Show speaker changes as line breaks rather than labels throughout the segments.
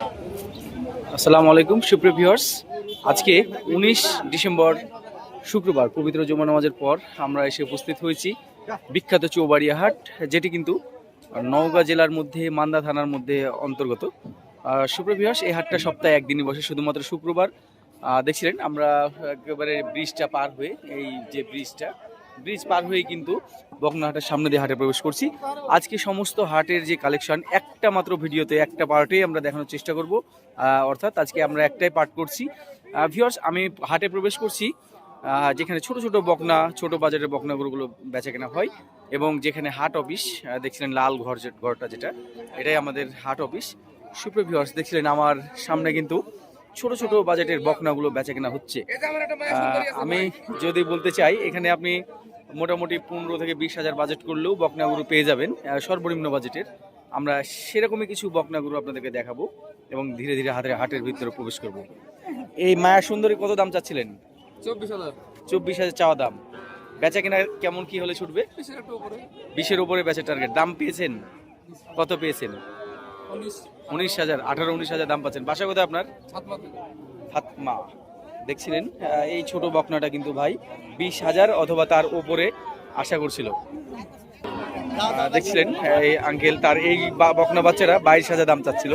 আসসালামু আলাইকুম সুপ্রিয় ভিউয়ার্স, আজকে 19 ডিসেম্বর শুক্রবার পবিত্র জুমা নামাজের পর আমরা এসে উপস্থিত হয়েছি বিখ্যাত চৌবাড়িয়া হাট, যেটি কিন্তু নওগাঁ জেলার মধ্যে মান্দা থানার মধ্যে অন্তর্গত। সুপ্রিয় ভিউয়ার্স, এই হাটটা সপ্তাহে একদিনই বসে, শুধুমাত্র শুক্রবার। দেখছিলেন আমরা একেবারে ব্রিজটা পার হয়ে, এই যে ব্রিজ পার হয়ে কিন্তু বকনাহাটের সামনে দিয়ে হাটে প্রবেশ করছি। আজকে সমস্ত হাটের যে কালেকশন একটা মাত্র ভিডিওতে একটা পার্টেই আমরা দেখানোর চেষ্টা করব, অর্থাৎ আজকে আমরা একটাই পার্ট করছি। ভিউয়ার্স, আমি হাটে প্রবেশ করছি যেখানে ছোট ছোট বকনা, ছোট বাজারের বকনাগুলোগুলো বেচা কেনা হয়, এবং যেখানে হাট অফিস দেখছিলেন লাল ঘরটা যেটা, এটাই আমাদের হাট অফিস। সুপ্রিয় ভিউয়ার্স, দেখছিলেন আমার সামনে কিন্তু ছোট ছোট বাজেটের বকনাগুলো বেচা কেনা হচ্ছে। আমি যদি বলতে চাই, এখানে আপনি মোটামুটি 15 থেকে 20 হাজার বাজেট করলেও বকনাগুলো পেয়ে যাবেন সর্বনিম্ন বাজেটের। আমরা সেরকমই কিছু বকনাগুলো আপনাদেরকে দেখাবো এবং ধীরে ধীরে হাটের ভিতরে প্রবেশ করব। এই মায়া সুন্দরী কত দাম চাচ্ছিলেন? 24,000 চাওয়া দাম। বেচা কেনা কেমন কি হলে ছুটবে? 20-এর উপরে বেচার টার্গেট। দাম পেয়েছেন? কত পেয়েছেন? 19,000, 18-19,000 দাম পাচ্ছেন। বাসা কোথায় আপনার? ফাতমা। দেখছিলেন এই ছোট বকনাটা কিন্তু ভাই 20,000 অথবা তার উপরে আশা করছিল। দেখছিলেন এই আঙ্কেল, তার এই বকনা বাচ্চারা 22,000 দাম চাচ্ছিল।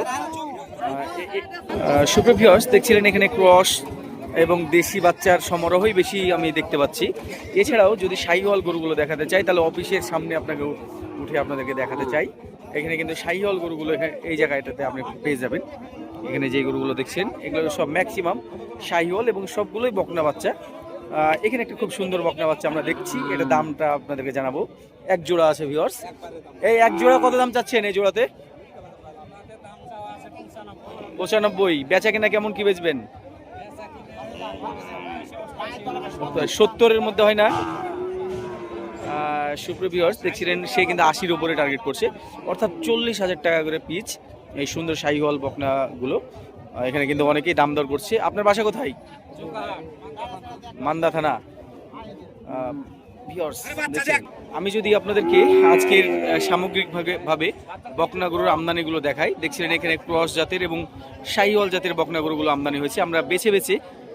সুপ্রিয় ভিউয়ার্স, দেখছিলেন এখানে ক্রস এবং দেশি বাচ্চার সমারোহই বেশি আমি দেখতে পাচ্ছি। এছাড়াও যদি শাহিওয়াল গরুগুলো দেখাতে চাই, তাহলে অফিসের সামনে আপনাকে উঠে আপনাদেরকে দেখাতে চাই। এখানে কিন্তু শাহিওয়াল গরুগুলো এই জায়গাটাতে আপনি পেয়ে যাবেন। এখানে যে গরুগুলো দেখছেন এগুলো সব ম্যাক্সিমাম শাহিওয়াল এবং সবগুলোই বকনা বাচ্চা। এখানে একটা খুব সুন্দর বকনা বাচ্চা আমরা দেখছি, এটা দামটা আপনাদেরকে জানাবো। এক জোড়া আছে ভিউয়ার্স, এই এক জোড়া কত দাম চাচ্ছেন? এই জোড়াতে 95। বেচা কেনা কেমন কি বেচবেন? 70-এর মধ্যে হয় না? সুপ্রিয় ভিউয়ার্স, দেখছিলেন সে কিন্তু 80-র উপরে টার্গেট করছে, অর্থাৎ 40,000 টাকা করে পিচ এই সুন্দর শাহিওয়াল বকনাগুলো। এখানে কিন্তু অনেকেই দাম দর করছে। আপনার বাসা কোথায়? মান্দা থানা। ভিউয়ার্স, আমি যদি আপনাদেরকে আজকের সামগ্রিকভাবে বকনা গরুর আমদানিগুলো দেখাই, দেখছিলেন এখানে ক্রস জাতের এবং শাহিওয়াল জাতের বকনা গরুগুলো আমদানি হয়েছে। আমরা বেছে বেছে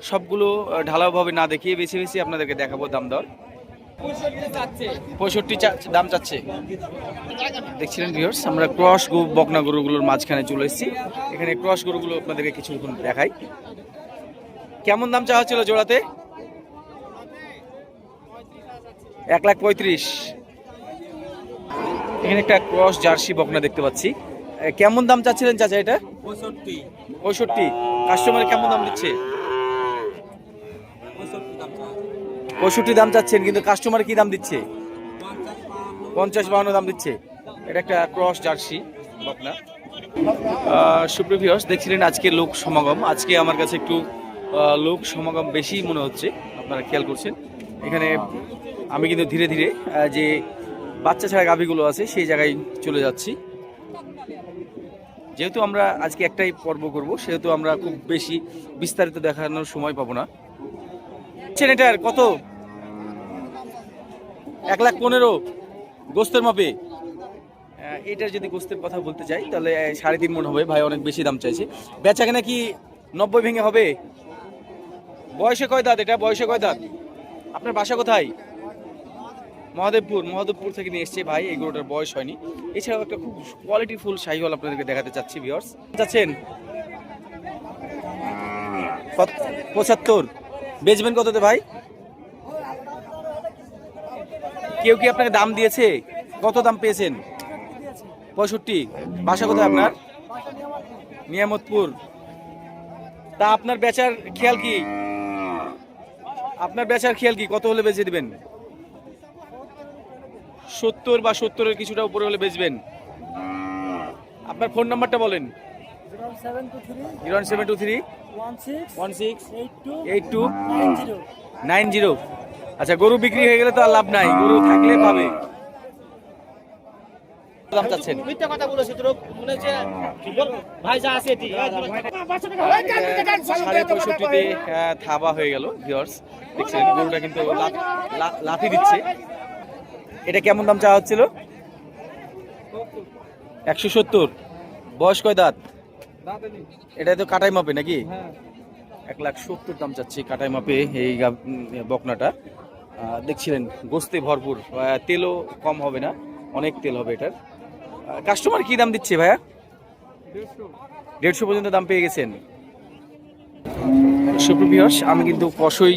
সবগুলো ঢালাওভাবে না দেখিয়ে বেছে বেছে আপনাদেরকে দেখাবো দাম দর। 65 দাম চাচ্ছে। দেখছিলেন ভিউয়ার্স, আমরা ক্রস বকনা গরুগুলোর মাঝখানে চলে এসেছি। এখানে ক্রস গরুগুলো আপনাদেরকে কিছুক্ষণ দেখাই। কেমন দাম চাওয়া ছিল জোড়াতে? 1,35,000। এখানে একটা ক্রস জার্সি বকনা দেখতে পাচ্ছি। কেমন দাম চাচ্ছিলেন চাচা এটা? 65। কাস্টমার কেমন দাম দিচ্ছে? 65 দাম চাচ্ছেন, কিন্তু কাস্টমার কি দাম দিচ্ছে? 50-52 দাম দিচ্ছে। এটা একটা ক্রস জার্সি বকনা। সুপ্রিয় ভিউয়ার্স, দেখছিলেন আজকে লোক সমাগম, আজকে আমার কাছে একটু লোক সমাগম বেশি মনে হচ্ছে, আপনারা খেয়াল করছেন। এখানে আমি কিন্তু ধীরে ধীরে যে বাচ্চা ছাড়া গাভীগুলো আছে সেই জায়গায় চলে যাচ্ছি। যেহেতু আমরা আজকে একটাই পর্ব করব, সেহেতু আমরা খুব বেশি বিস্তারিত দেখানোর সময় পাবো না। এটার কত? 1,15,000 গোস্তের মাপে। এটার যদি গোস্তের কথা বলতে চাই তাহলে 3.5 মণ হবে। ভাই অনেক বেশি দাম চাইছে। বেচা কেনা কি 90 ভেঙে হবে? বয়সে কয় দাঁত এটা? বয়সে কয় দাঁত? আপনার বাসা কোথায়? মহাদেবপুর থেকে নিয়ে এসছে ভাই। এই গরুটার বয়স হয়নি। এছাড়াও একটা খুব কোয়ালিটিফুল শাহিওয়াল আপনাদেরকে দেখাতে চাচ্ছি ভিউয়ার্স। চাচ্ছেন 75। বেচবেন কততে ভাই? কেউ কি আপনাকে দাম দিয়েছে? কত দাম পেয়েছেন? 65। বাসা কোথায় আপনার? নিয়ামতপুর। তা আপনার বেচার খেয়াল কি? কত হলে বেচে দিবেন? 70 বা 70-এর কিছুটা উপরে হলে বেচবেন। আপনার ফোন নাম্বারটা বলেন। 0723 168290। আচ্ছা, গরু বিক্রি হয়ে গেলে তো আর লাভ নাই, গরু থাকলে পাবে। দাম চাচ্ছেন? 65-তে থাবা হয়ে গেল ভিউয়ার্স। দেখছেন গরুটা কিন্তু লাথি দিচ্ছে। এটা কেমন দাম চাওয়া হচ্ছিল? 170। বয়স কয় দাঁত? এটা তো কাটাই মাপে নাকি? 1,70,000 দাম চাচ্ছি কাটাই মাপে এই বকনাটা। দেখছিলেন গোস্তে ভরপুর, তেলও কম হবে না, অনেক তেল হবে এটার। কাস্টমার কি দাম দিচ্ছে ভাইয়া? 150 পর্যন্ত দাম পেয়ে গেছেন। সুপ্রিয়, আমি কিন্তু কষই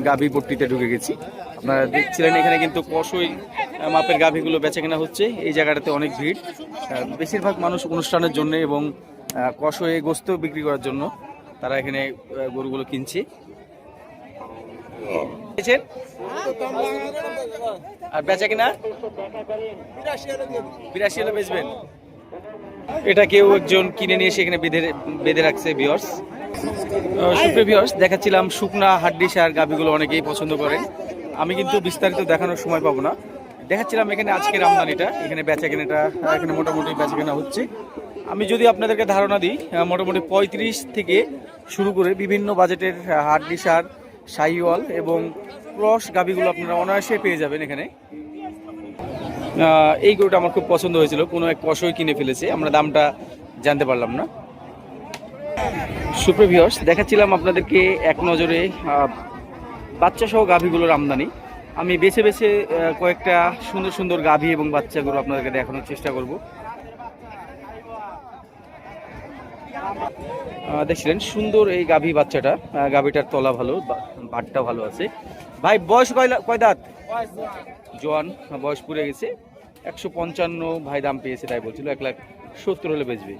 গাভী পট্টিতে ঢুকে গেছি। আপনারা দেখছিলেন এখানে কিন্তু কষই মাপের গাভীগুলো বেচা কেনা হচ্ছে। এই জায়গাটাতে অনেক ভিড়, বেশিরভাগ মানুষ অনুষ্ঠানের জন্য এবং কষই গোস্ত বিক্রি করার জন্য তারা এখানে গরুগুলো কিনছে। আর বেচা কিনা 82 হলে বেচবেন। এটা কেউ একজন কিনে নিয়ে এসে এখানে বেঁধে রাখছে। ভিউয়ার্স, সুপ্রিয় ভিউয়ার্স, দেখাচ্ছিলাম শুকনা হাড্ডি সার গাভীগুলো অনেকেই পছন্দ করেন। আমি কিন্তু বিস্তারিত দেখানোর সময় পাবো না। দেখাচ্ছিলাম এখানে আজকের আমদানিটা, এখানে বেচা কেনাটা এখানে মোটামুটি বেচা কেনা হচ্ছে। আমি যদি আপনাদেরকে ধারণা দিই, মোটামুটি 35 থেকে শুরু করে বিভিন্ন বাজেটের হাড্ডি সার, শাহিওয়াল এবং ক্রস গাভীগুলো আপনারা অনায়াসে পেয়ে যাবেন এখানে। এই গরুটা আমার খুব পছন্দ হয়েছিল, কোনো এক কষই কিনে ফেলেছে, আমরা দামটা জানতে পারলাম না। সুপ্রিয় ভিউয়ার্স, দেখাচ্ছিলাম আপনাদেরকে এক নজরে বাচ্চা সহ গাভীগুলোর আমদানি। আমি বেছে বেছে কয়েকটা সুন্দর সুন্দর গাভী এবং বাচ্চাগুলো আপনাদেরকে দেখানোর চেষ্টা করব। দেখছিলেন সুন্দর এই গাভী বাচ্চাটা, গাভীটার তলা ভালো, বাটটা ভালো আছে। ভাই বয়স কয় দাঁত? জোয়ান, বয়স পুড়ে গেছে। 155 ভাই দাম পেয়েছে, তাই বলছিল 1,70,000 হলে বেচবে।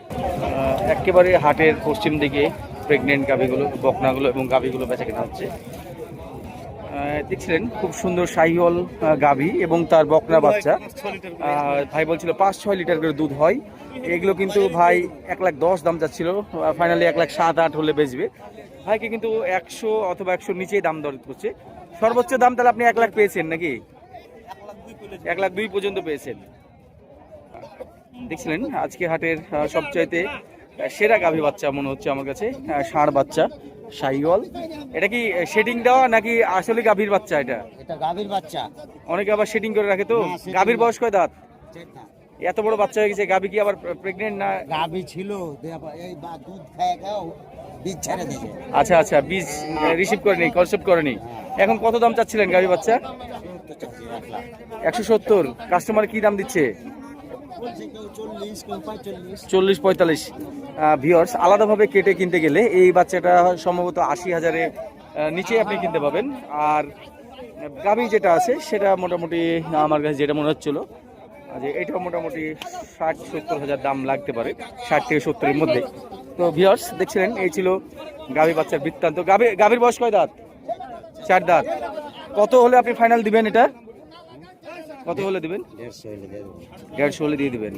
একেবারে হাটের পশ্চিম দিকে প্রেগনেন্ট গাভীগুলো, বকনাগুলো এবং গাভীগুলো বেচা কেনা হচ্ছে। দেখছিলেন খুব সুন্দর শাহিওয়াল গাভী এবং তার বকনা বাচ্চা। ভাই বলছিল 5-6 লিটার করে দুধ হয়। এগুলো কিন্তু ভাই 1,10,000 দাম যাচ্ছিল, ফাইনালি 1,07,000 হলে বেচবে। ভাইকে কিন্তু 100 অথবা 100 নিচেই দাম দর করছে। সর্বোচ্চ দাম তাহলে আপনি 1,00,000 পেয়েছেন নাকি? 1,02,000 পর্যন্ত পেয়েছেন। দেখছিলেন আজকে হাটের সবচাইতে সেরা গাভী বাচ্চা মনে হচ্ছে আমার কাছে, ষাঁড় বাচ্চা শাহিওয়াল। এটা কি শেডিং দেওয়া নাকি আসলে গাভীর বাচ্চা? এটা
গাভীর বাচ্চা,
অনেকে আবার শেডিং করে রাখে। তো গাভীর বয়স কয় দাঁত? এত বড় বাচ্চা হয়ে গেছে, গাভী কি আবার প্রেগনেন্ট না?
গাভী ছিল, এই দুধ খায় বীজ ছেড়ে দিয়েছে।
আচ্ছা আচ্ছা, বীজ রিসিভ করেনি, কনসেপ্ট করেনি। এখন কত দাম চাচ্ছিলেন গাভী বাচ্চা? 170। কাস্টমার কি দাম দিচ্ছে? 40-45। ভিউয়ার্স, আলাদাভাবে কেটে কিনতে গেলে এই বাচ্চাটা সম্ভবত 80,000-এর নিচে আপনি কিনতে পাবেন। আর গাভী যেটা আছে সেটা মোটামুটি আমার কাছে যেটা মনে হচ্ছিল যে এটা মোটামুটি 60-70 হাজার দাম লাগতে পারে, 60 থেকে 70-এর মধ্যে। তো ভিউয়ার্স, দেখছিলেন এই ছিল গাভী বাচ্চার বৃত্তান্ত। গাভীর বয়স কয় দাঁত? 4 দাঁত। কত হলে আপনি ফাইনাল দিবেন? এটা কত হলে দিবেন? 150 হলে দিয়ে দিবেন।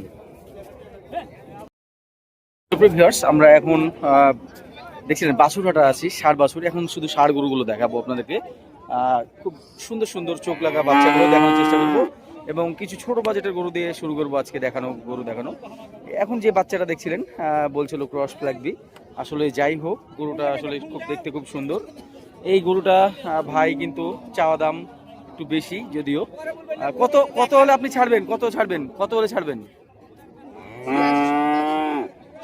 ভিউয়ার্স, আমরা এখন দেখছিলেন বাছুরহাটা আছি, ষাঁড় বাছুর। এখন শুধু ষাঁড় গরুগুলো দেখাবো আপনাদেরকে। খুব সুন্দর সুন্দর চোখ লাগা বাচ্চাগুলো দেখানোর চেষ্টা করবো এবং কিছু ছোট বাজেটের গরু দিয়ে শুরু করবো আজকে গরু দেখানো। এখন যে বাচ্চাটা দেখছিলেন বলছিল ক্রস ফ্ল্যাগবি, আসলে যাই হোক গরুটা আসলে দেখতে খুব সুন্দর। এই গরুটা ভাই কিন্তু চাওয়া দাম একটু বেশি, যদিও কত হলে আপনি ছাড়বেন? কত হলে ছাড়বেন?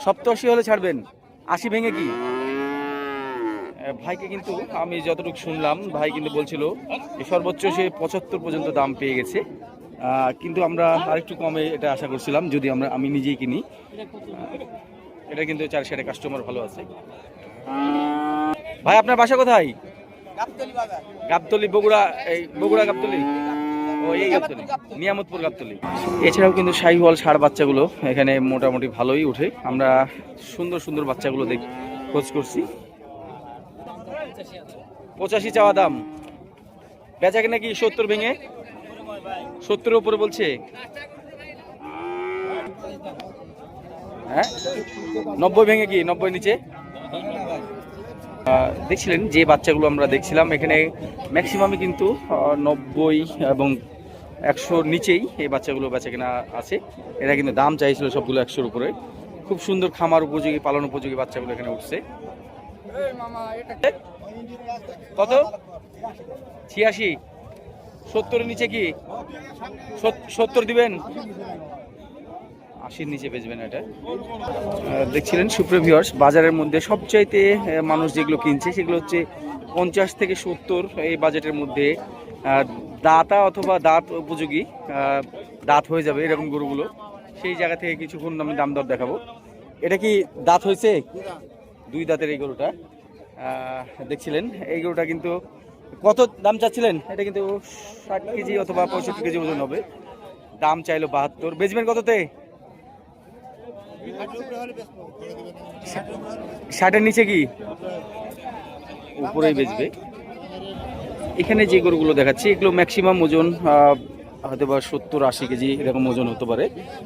87 হলে ছাড়বেন? 80 ভেঙে কি? ভাইকে কিন্তু আমি যতটুকু শুনলাম, ভাই কিন্তু বলছিল সর্বোচ্চ সে 75 পর্যন্ত দাম পেয়ে গেছে। কিন্তু আমরা আরেকটু কমে এটা আশা করছিলাম, যদি আমি নিজেই কিনি। এটা কিন্তু 4 সাইডে কাস্টমার ভালো আছে। ভাই আপনার বাসা কোথায়? গাবতলী, বগুড়া। এই বগুড়া গাবতলী, এই গাবতলী, নিয়ামতপুর গাবতলী। এছাড়াও কিন্তু শাহিওয়াল ষাঁড় বাচ্চাগুলো এখানে মোটামুটি ভালোই ওঠে। আমরা সুন্দর সুন্দর বাচ্চাগুলো খোঁজ করছি। 85 চাওয়া দাম, বেচা কিনা কি 70 ভেঙে? 70-এর উপরে বলছে। হ্যাঁ, 90 ভেঙে কি? 90 নিচে? দেখছিলেন যে বাচ্চাগুলো আমরা দেখছিলাম এখানে ম্যাক্সিমামই কিন্তু 90 এবং 100-র নিচেই এই বাচ্চাগুলো বেচা কেনা আছে। এরা কিন্তু দাম চাইছিল সবগুলো 100-র উপরে। খুব সুন্দর খামার উপযোগী, পালন উপযোগী বাচ্চাগুলো এখানে উঠছে। কত? 86। 70-এর নিচে কি? 70 দিবেন? 80-র নিচে বেচবেন এটা। দেখছিলেন সুপ্রিয় ভিউয়ার্স, বাজারের মধ্যে সবচাইতে মানুষ যেগুলো কিনছে সেগুলো হচ্ছে 50 থেকে 70 এই বাজেটের মধ্যে, দাতা অথবা দাঁত উপযোগী, দাঁত হয়ে যাবে এরকম গরুগুলো। সেই জায়গা থেকে কিছুক্ষণ আমি দাম দর দেখাবো। এটা কি দাঁত হয়েছে? 2 দাঁতের এই গরুটা দেখছিলেন। এই গরুটা কিন্তু কত দাম চাচ্ছিলেন? এটা কিন্তু 60 কেজি অথবা 65 কেজি ওজন হবে। দাম চাইলো 72। বেচবেন কততে? 60-এর নিচে কি? উপরেই বেচবে। এখানে যে গরুগুলো দেখাচ্ছি এগুলো ম্যাক্সিমাম ওজন হয়তো বা 70-80 কেজি এরকম ওজন হতে পারে।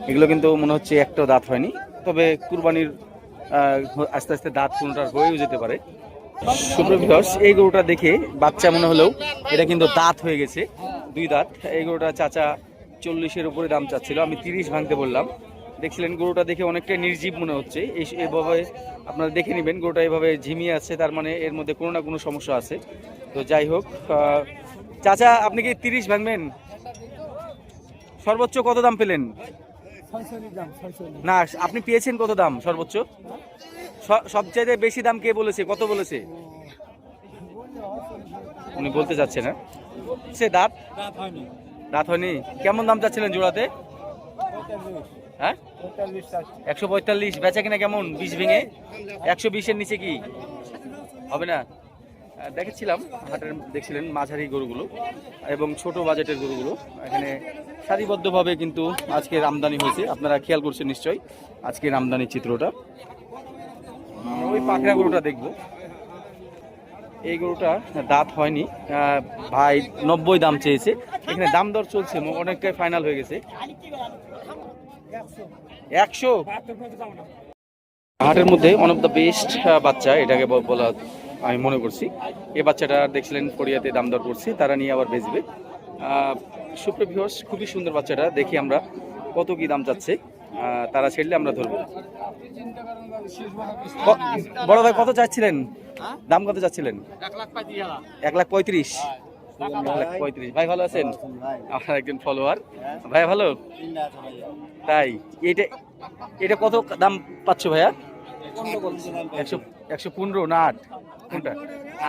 এগুলো কিন্তু মনে হচ্ছে একটাও দাঁত হয়নি, তবে কুরবানির আস্তে আস্তে দাঁত কোনটার হয়েও যেতে পারে। সুপ্রিয় ভিউয়ার্স, এই গরুটা দেখে বাচ্চা মনে হলেও এটা কিন্তু দাঁত হয়ে গেছে, 2 দাঁত। এই গরুটা চাচা 40-এর উপরে দাম চাচ্ছিল, আমি 30 ভাঙতে বললাম। দেখছিলেন গরুটা দেখে অনেকটা নির্জীব মনে হচ্ছে। এইভাবে আপনারা দেখে নেবেন, গরুটা এভাবে ঝিমিয়ে আছে, তার মানে এর মধ্যে কোনো না কোনো সমস্যা আছে। তো যাই হোক, চাচা আপনি কি 30 ভাঙবেন? সর্বোচ্চ কত দাম পেলেন? না, আপনি পেয়েছেন কত দাম সর্বোচ্চ? সবচেয়ে বেশি দাম কে বলেছে, কত বলেছে? উনি বলতে চাচ্ছে না। সে দাঁত হয়নি। কেমন দাম চাচ্ছিলেন জোড়াতে? হ্যাঁ, 145। বেচা কিনা কেমন? 20 ভেঙে 120-এর নিচে কি হবে না? দেখেছিলাম হাটের, দেখছিলেন মাঝারি গরুগুলো এবং ছোট বাজেটের গরুগুলো এখানে সারিবদ্ধভাবে কিন্তু আজকের আমদানি হয়েছে। আপনারা খেয়াল করছেন নিশ্চয়ই আজকের আমদানির চিত্রটা। ওই পাকড়া গরুটা দেখবো। এই গরুটা দাঁত হয়নি, ভাই 90 দাম চেয়েছে। এখানে দাম দর চলছে, অনেকটাই ফাইনাল হয়ে গেছে। 100 হাটের মধ্যে ওয়ান অফ দ্য বেস্ট বাচ্চা এটাকে বলা আমি মনে করছি। এই বাচ্চাটা দেখছিলেন কোরিয়াতে দাম দর করছে, তারা নিয়ে আবার বেচবে। সুপ্রিয় ভিউয়ার্স, খুবই সুন্দর বাচ্চাটা। দেখি আমরা কত কি দাম চাচ্ছে, তারা ছেড়লে আমরা ধরবো। বড় ভাই কত চাচ্ছিলেন? দাম কত চাচ্ছিলেন? 1,35,000। 1,35,000। ভাই ভালো আছেন? আপনার একজন ফলোয়ার। ভাই ভালো? তাই এটা কত দাম পাচ্ছ ভাইয়া? 115 না 8? কোনটা?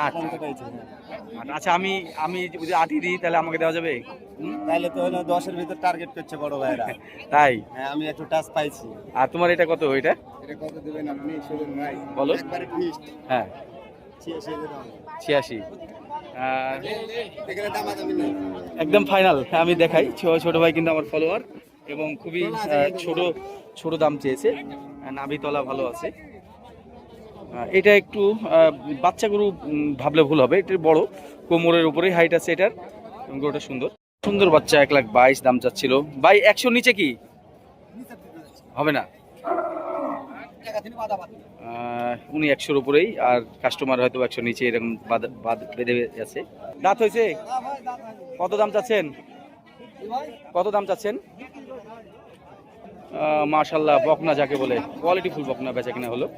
8। আচ্ছা, আমি যদি 8ই দিই তাহলে আমাকে দেওয়া যাবে?
তাহলে তো হলো 10-এর ভিতর টার্গেট করছে বড় ভাইরা।
তাই?
হ্যাঁ, আমি একটু টাচ পাইছি।
আর তোমার এটা কত? এটা
কত দিবেন আপনি? শুনুন ভাই,
বলো।
একবারে ফিক্সড।
হ্যাঁ,
86।
86।
এখানে দামাদামি নেই,
একদম ফাইনাল। আমি দেখাই, ছোট ভাই কিন্তু আমার ফলোয়ার এবং খুবই ছোট দাম চেয়েছে। নাভিতলা ভালো আছে। এটা একটু বাচ্চা গরু ভাবলে ভুল হবে, এটা বড়, কোমরের উপরে হাইট আছে এটার। গরুটা সুন্দর বাচ্চা। 1,22,000 দাম চাচ্ছিল ভাই। 100 নিচে কি হবে না? উনি 100-র উপরেই, আর কাস্টমার হয়তো 100 নিচে এরকম বেঁধে আছে। দাঁত হয়েছে? কত দাম চাচ্ছেন? মাশাআল্লাহ, বকনা যাকে বলে, কোয়ালিটি ফুল বকনা বেচা কিনা হলো।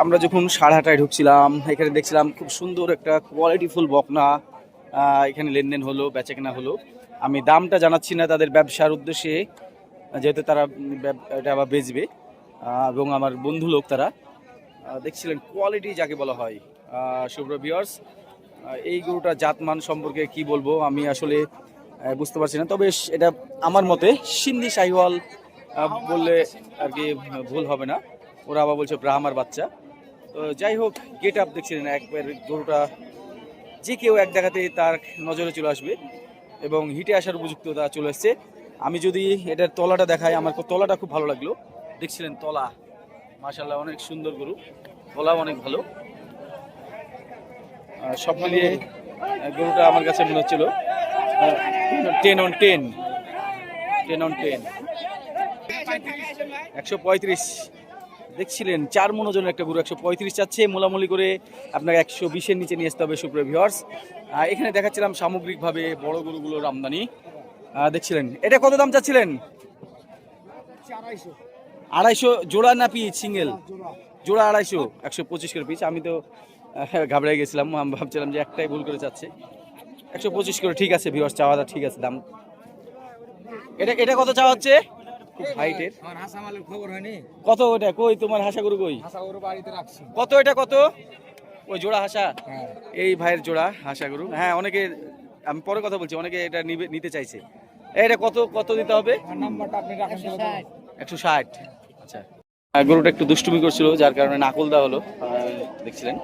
আমরা যখন 8:30টায় ঢুকছিলাম, এখানে দেখছিলাম খুব সুন্দর একটা কোয়ালিটি ফুল বকনা এখানে লেনদেন হলো, বেচা কিনা হলো। আমি দামটা জানাচ্ছি না তাদের ব্যবসার উদ্দেশ্যে, যেহেতু তারা এটা আবার বেচবে, এবং আমার বন্ধু লোক তারা। দেখছিলেন কোয়ালিটি যাকে বলা হয়। সুপ্রিয় ভিউয়ার্স, এই গরুটার জাতমান সম্পর্কে কি বলবো আমি আসলে বুঝতে পারছি না, তবে এটা আমার মতে সিন্ধি শাহিওয়াল বললে আর কি ভুল হবে না। ওরা আবার বলছে ব্রাহ্মার বাচ্চা। তো যাই হোক, গেট আপ দেখছিলেন একবার, গরুটা যে কেউ এক দেখাতেই তার নজরে চলে আসবে এবং হিটে আসার উপযুক্ততা চলে এসছে। আমি যদি এটার তলাটা দেখাই, আমার তলাটা খুব ভালো লাগলো। দেখছিলেন তলা, মাশাআল্লাহ অনেক সুন্দর গরু, তলাও অনেক ভালো। সব মিলিয়ে গরুটা আমার কাছে মনে হচ্ছিল 10 on 10। 135 দেখছিলেন, 4 মণ ওজনের একটা গরু 135 চাচ্ছে। মোলামুলি করে আপনাকে 120-এর নিচে নিয়ে আসতে হবে। সুপ্রিয় ভিউয়ার্স, এখানে দেখাচ্ছিলাম সামগ্রিকভাবে বড় গরুগুলোর আমদানি। দেখছিলেন এটা কত দাম চাচ্ছিলেন? 250 জোড়া না পিস? সিঙ্গেল জোড়া 250, 125 করে পিস। আমি তো ঘাবড়ে গেছিলাম, আমি ভাবছিলাম যে একটাই ভুল করে চাচ্ছে। 125 করে, ঠিক আছে ভিউয়ার্স, চাওয়াটা ঠিক আছে দাম। এটা কত চাওয়া হচ্ছে? খুব হাইটের।
আমার হাসা মালের খবর হয়নি।
কত ওটা? কই তোমার হাসা গরু কই?
হাসা ওর বাড়িতে রাখছি।
কত এটা কত? ওই জোড়া হাসা?
হ্যাঁ।
এই ভাইয়ের জোড়া হাসা গরু। হ্যাঁ, অনেকে, আমি পরে কথা বলছি, অনেকে এটা নিতে চাইছে। এটা কত কত দিতে হবে?
আমার নাম্বারটা আপনি রাখেন।
160। আচ্ছা, গরুটা একটু দুষ্টুমি করছিল, যার কারণে নাকল দেওয়া হলো। দেখছিলেন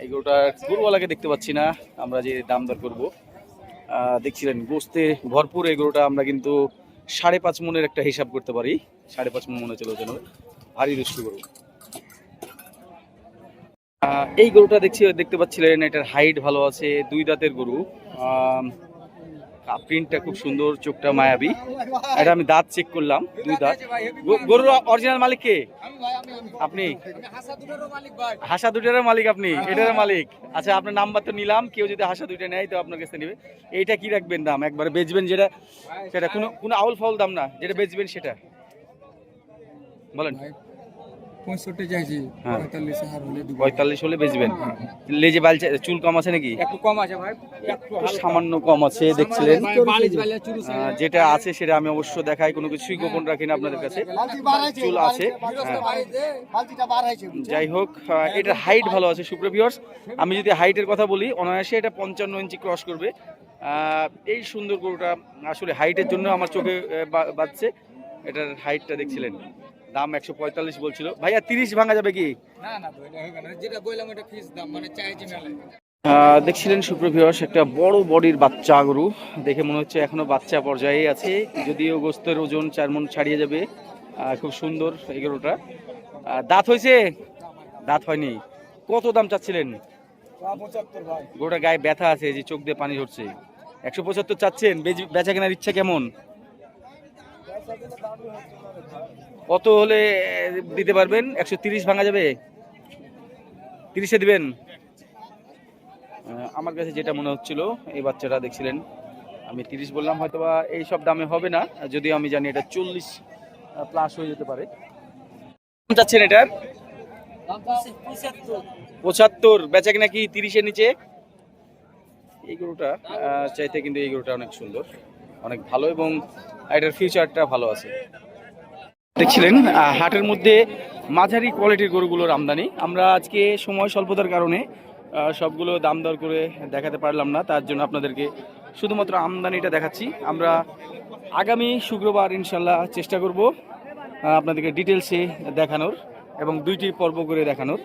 এই গরুটা, গরুওয়ালাকে দেখতে পাচ্ছি না, আমরা যে দাম দর করবো। দেখছিলেন গোস্তে ভরপুর এই গরুটা। আমরা কিন্তু 5.5 মনের একটা হিসাব করতে পারি। 5.5 মন মনে চলে যেন, ভারী দুষ্টু গরু। এই গরুটা দেখতে পাচ্ছিলেন, এটার হাইট ভালো আছে, 2 দাঁতের গরু। প্রিন্টটা খুব সুন্দর, চোখটা মায়াবী। এটা আমি দাঁত চেক করলাম, 2 দাঁত। গরুর অরিজিনাল মালিক কে? আপনি? হাসা দুটারও মালিক আপনি? এটারও মালিক? আচ্ছা, আপনার নাম্বার তো নিলাম, কেউ যদি হাসা দুইটা নেয় তো আপনার কাছে নেবে। এইটা কি রাখবেন দাম? একবারে বেচবেন যেটা, সেটা কোনো আউল ফাউল দাম না, যেটা বেচবেন সেটা বলেন।
65 চাইছি।
45 হলে বেচবেন। লেজে বাল চুল কম আছে নাকি?
একটু কম আছে ভাই,
একটু সামান্য কম আছে দেখছিলেন।
বালিশ বালিশ চুরু
যেটা আছে সেটা আমি অবশ্য দেখাই, কোনো কিছুই গোপন রাখি না আপনাদের কাছে। চুল আছে। যাই হোক, এটার হাইট ভালো আছে সুপ্রিয় ভিউয়ার্স। আমি যদি হাইটের কথা বলি, অনায়াসে এটা 55 ইঞ্চি ক্রস করবে। এই সুন্দর গরুটা আসলে হাইটের জন্য আমার চোখে বাজছে। এটার হাইটটা দেখছিলেন। দাম 145 বলছিল। ভাইয়া 30 ভাঙা যাবে কি?
না না তো এটা হবে না, যেটা বললাম এটা ফিক্স দাম, মানে চাইছি মেলে।
দেখছিলেন সুপ্রিয় ভিউয়ার্স, একটা বড় বডির বাচ্চা গরু। দেখে মনে হচ্ছে এখনো বাচ্চা পর্যায়ে আছে, যদিও গোস্তের ওজন 4 মণ ছাড়িয়ে যাবে। খুব সুন্দর এই গরুটা। দাঁত হয়েছে? দাঁত হয়নি। কত দাম চাচ্ছিলেন?
75 ভাই।
গরুটা গায়ে ব্যথা আছে, যে চোখ দিয়ে পানি ঝরছে। 175 চাচ্ছেন। বেচা কেনার ইচ্ছা কেমন? কত হলে দিতে পারবেন? 130 ভাঙা যাবে? 30-এ দিবেন? আমার কাছে যেটা মনে হচ্ছিল, এই বাচ্চাটা দেখছিলেন, আমি 30 বললাম, হয়তোবা এই সব দামে হবে না, যদিও আমি জানি এটা 40 প্লাস হয়ে যেতে পারে। চাচ্ছেন এটার? 75। বেচা কিনা কি 30-এর নিচে? এই গরুটা চাইতে কিন্তু এই গরুটা অনেক সুন্দর, অনেক ভালো, এবং এটার ফিউচারটা ভালো আছে। দেখছিলেন হাটের মধ্যে মাঝারি কোয়ালিটির গরুগুলোর আমদানি। আমরা আজকে সময় স্বল্পতার কারণে সবগুলো দাম দর করে দেখাতে পারলাম না, তার জন্য আপনাদেরকে শুধুমাত্র আমদানিটা দেখাচ্ছি। আমরা আগামী শুক্রবার ইনশাল্লাহ চেষ্টা করব আপনাদেরকে ডিটেলসে দেখানোর এবং 2টি পর্ব করে দেখানোর।